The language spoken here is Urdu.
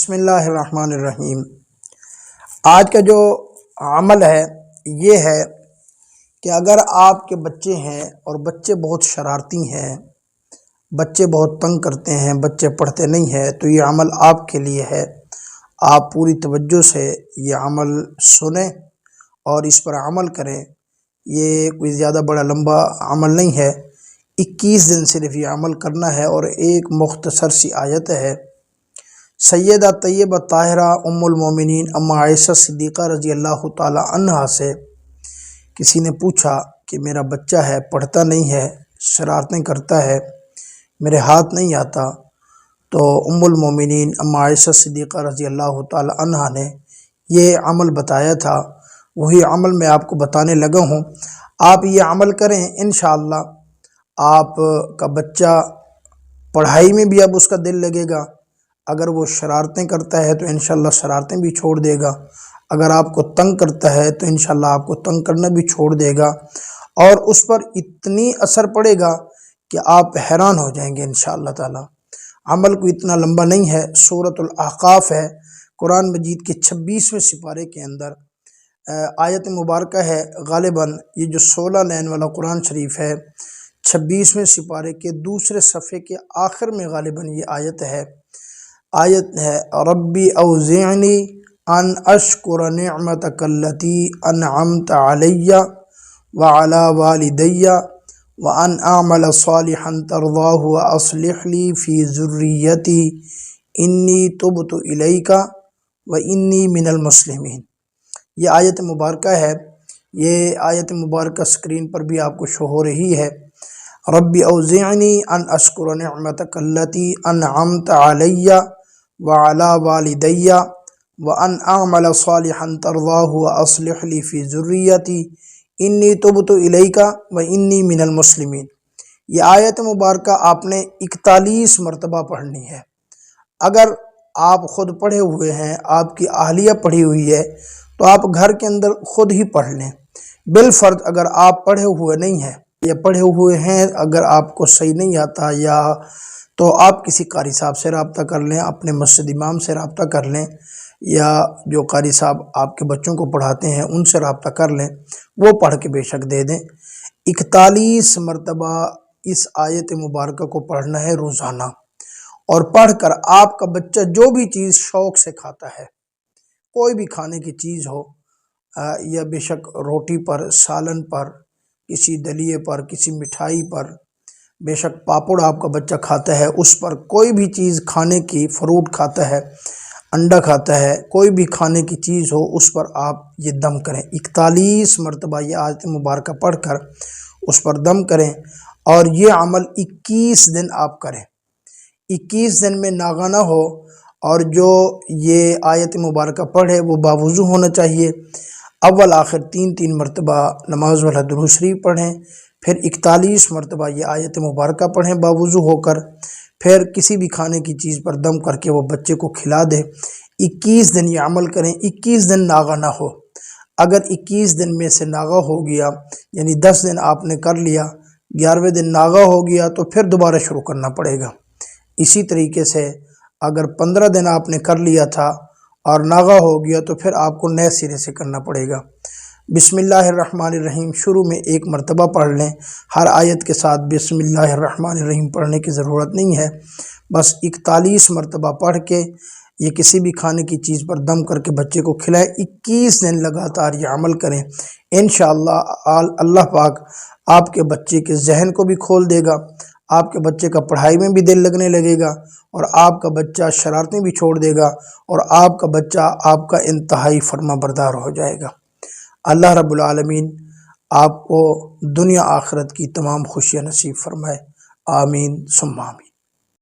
بسم اللہ الرحمن الرحیم۔ آج کا جو عمل ہے یہ ہے کہ اگر آپ کے بچے ہیں اور بچے بہت شرارتی ہیں، بچے بہت تنگ کرتے ہیں، بچے پڑھتے نہیں ہیں، تو یہ عمل آپ کے لیے ہے۔ آپ پوری توجہ سے یہ عمل سنیں اور اس پر عمل کریں۔ یہ کوئی زیادہ بڑا لمبا عمل نہیں ہے، 21 دن صرف یہ عمل کرنا ہے، اور ایک مختصر سی آیت ہے۔ سیدہ طیبہ طاہرہ ام المومنین اما عائشہ صدیقہ رضی اللہ تعالی عنہا سے کسی نے پوچھا کہ میرا بچہ ہے، پڑھتا نہیں ہے، شرارتیں کرتا ہے، میرے ہاتھ نہیں آتا، تو ام المومنین اما عائشہ صدیقہ رضی اللہ تعالی عنہا نے یہ عمل بتایا تھا۔ وہی عمل میں آپ کو بتانے لگا ہوں۔ آپ یہ عمل کریں، انشاءاللہ آپ کا بچہ پڑھائی میں بھی اب اس کا دل لگے گا۔ اگر وہ شرارتیں کرتا ہے تو انشاءاللہ شرارتیں بھی چھوڑ دے گا، اگر آپ کو تنگ کرتا ہے تو انشاءاللہ آپ کو تنگ کرنا بھی چھوڑ دے گا، اور اس پر اتنی اثر پڑے گا کہ آپ حیران ہو جائیں گے انشاءاللہ تعالی۔ عمل کو اتنا لمبا نہیں ہے، سورۃ الاحقاف ہے، قرآن مجید کے 26ویں سپارے کے اندر آیت مبارکہ ہے۔ غالباً یہ جو 16 لائن والا قرآن شریف ہے، 26ویں سپارے کے دوسرے صفحے کے آخر میں غالباً یہ آیت ہے ربی اوزعنی ان اشکر نعمتک التی انعمت علی وعلی والدی وان اعمل صالحا ترضاہ واصلح لی فی ذریتی انی تبت الیک وانی من المسلمین۔ یہ آیت مبارکہ ہے۔ یہ آیت مبارکہ سکرین پر بھی آپ کو شو ہو رہی ہے۔ ربی اوزعنی ان اشکر نعمتک التی انعمت علی وعلی والدی وان اعمل صالحا ترضاہ واصلح لی فی ذریتی انی تبت الیک وانی من المسلمین۔ یہ آیت مبارکہ آپ نے 41 مرتبہ پڑھنی ہے۔ اگر آپ خود پڑھے ہوئے ہیں، آپ کی اہلیہ پڑھی ہوئی ہے، تو آپ گھر کے اندر خود ہی پڑھ لیں۔ بالفرض اگر آپ پڑھے ہوئے نہیں ہیں یا پڑھے ہوئے ہیں، اگر آپ کو صحیح نہیں آتا یا تو آپ کسی قاری صاحب سے رابطہ کر لیں، اپنے مسجد امام سے رابطہ کر لیں، یا جو قاری صاحب آپ کے بچوں کو پڑھاتے ہیں ان سے رابطہ کر لیں، وہ پڑھ کے بے شک دے دیں۔ 41 مرتبہ اس آیت مبارکہ کو پڑھنا ہے روزانہ، اور پڑھ کر آپ کا بچہ جو بھی چیز شوق سے کھاتا ہے، کوئی بھی کھانے کی چیز ہو، یا بے شک روٹی پر، سالن پر، کسی دلیے پر، کسی مٹھائی پر، بے شک پاپڑ آپ کا بچہ کھاتا ہے، اس پر کوئی بھی چیز کھانے کی، فروٹ کھاتا ہے، انڈا کھاتا ہے، کوئی بھی کھانے کی چیز ہو، اس پر آپ یہ دم کریں۔ 41 مرتبہ یہ آیت مبارکہ پڑھ کر اس پر دم کریں، اور یہ عمل 21 دن آپ کریں۔ 21 دن میں ناغہ نہ ہو، اور جو یہ آیت مبارکہ پڑھے وہ باوضو ہونا چاہیے۔ اول آخر 3 مرتبہ نماز والا درود شریف پڑھیں، پھر 41 مرتبہ یہ آیت مبارکہ پڑھیں باوضو ہو کر، پھر کسی بھی کھانے کی چیز پر دم کر کے وہ بچے کو کھلا دیں۔ 21 دن یہ عمل کریں، 21 دن ناغہ نہ ہو۔ اگر 21 دن میں سے ناغہ ہو گیا، یعنی 10 دن آپ نے کر لیا، 11ویں دن ناغہ ہو گیا تو پھر دوبارہ شروع کرنا پڑے گا۔ اسی طریقے سے اگر 15 دن آپ نے کر لیا تھا اور ناغہ ہو گیا تو پھر آپ کو نئے سرے سے کرنا پڑے گا۔ بسم اللہ الرحمن الرحیم شروع میں 1 مرتبہ پڑھ لیں۔ ہر آیت کے ساتھ بسم اللہ الرحمن الرحیم پڑھنے کی ضرورت نہیں ہے، بس 41 مرتبہ پڑھ کے یہ کسی بھی کھانے کی چیز پر دم کر کے بچے کو کھلائیں۔ 21 دن لگاتار یہ عمل کریں، انشاءاللہ اللہ پاک آپ کے بچے کے ذہن کو بھی کھول دے گا، آپ کے بچے کا پڑھائی میں بھی دل لگنے لگے گا، اور آپ کا بچہ شرارتیں بھی چھوڑ دے گا، اور آپ کا بچہ آپ کا انتہائی فرما بردار ہو جائے گا۔ اللہ رب العالمین آپ کو دنیا آخرت کی تمام خوشیاں نصیب فرمائے، آمین ثم آمین۔